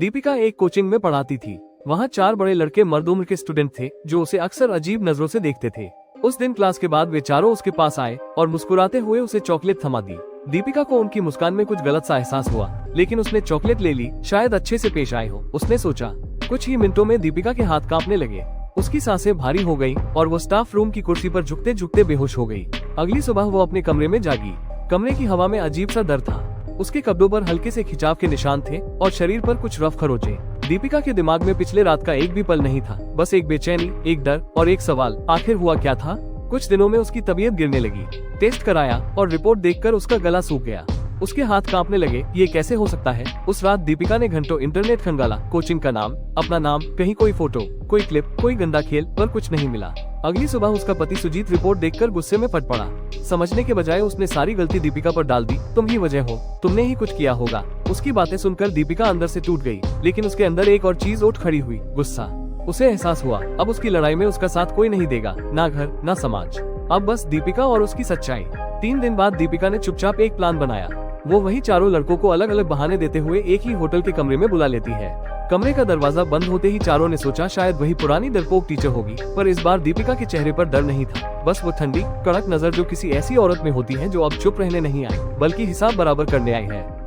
दीपिका एक कोचिंग में पढ़ाती थी। वहाँ 4 बड़े लड़के मर्द उम्र के स्टूडेंट थे जो उसे अक्सर अजीब नजरों से देखते थे। उस दिन क्लास के बाद वे चारों उसके पास आए और मुस्कुराते हुए उसे चॉकलेट थमा दी। दीपिका को उनकी मुस्कान में कुछ गलत सा एहसास हुआ, लेकिन उसने चॉकलेट ले ली, शायद अच्छे से पेश आए हो, उसने सोचा। कुछ ही मिनटों में दीपिका के हाथ कांपने लगे, उसकी सांसें भारी हो गयी और वो स्टाफ रूम की कुर्सी पर झुकते झुकते बेहोश हो गई। अगली सुबह वो अपने कमरे में जागी। कमरे की हवा में अजीब सा डर था। उसके कपड़ों पर हल्के से खिंचाव के निशान थे और शरीर पर कुछ रफ खरोचे। दीपिका के दिमाग में पिछले रात का एक भी पल नहीं था, बस एक बेचैनी, एक डर और एक सवाल, आखिर हुआ क्या था। कुछ दिनों में उसकी तबीयत गिरने लगी। टेस्ट कराया और रिपोर्ट देखकर उसका गला सूख गया। उसके हाथ कांपने लगे, ये कैसे हो सकता है। उस रात दीपिका ने घंटों इंटरनेट खंगाला, कोचिंग का नाम, अपना नाम, कहीं कोई फोटो, कोई क्लिप, कोई गंदा खेल, पर कुछ नहीं मिला। अगली सुबह उसका पति सुजीत रिपोर्ट देखकर गुस्से में फट पड़ा। समझने के बजाय उसने सारी गलती दीपिका पर डाल दी। तुम ही वजह हो, तुमने ही कुछ किया होगा। उसकी बातें सुनकर दीपिका अंदर से टूट गई, लेकिन उसके अंदर एक और चीज उठ खड़ी हुई, गुस्सा। उसे एहसास हुआ अब उसकी लड़ाई में उसका साथ कोई नहीं देगा, ना घर ना समाज, अब बस दीपिका और उसकी सच्चाई। 3 दिन बाद दीपिका ने चुपचाप एक प्लान बनाया। वो वही चारों लड़कों को अलग अलग बहाने देते हुए एक ही होटल के कमरे में बुला लेती है। कमरे का दरवाजा बंद होते ही चारों ने सोचा शायद वही पुरानी डरपोक टीचर होगी, पर इस बार दीपिका के चेहरे पर डर नहीं था, बस वो ठंडी कड़क नजर जो किसी ऐसी औरत में होती है जो अब चुप रहने नहीं आई बल्कि हिसाब बराबर करने आई है।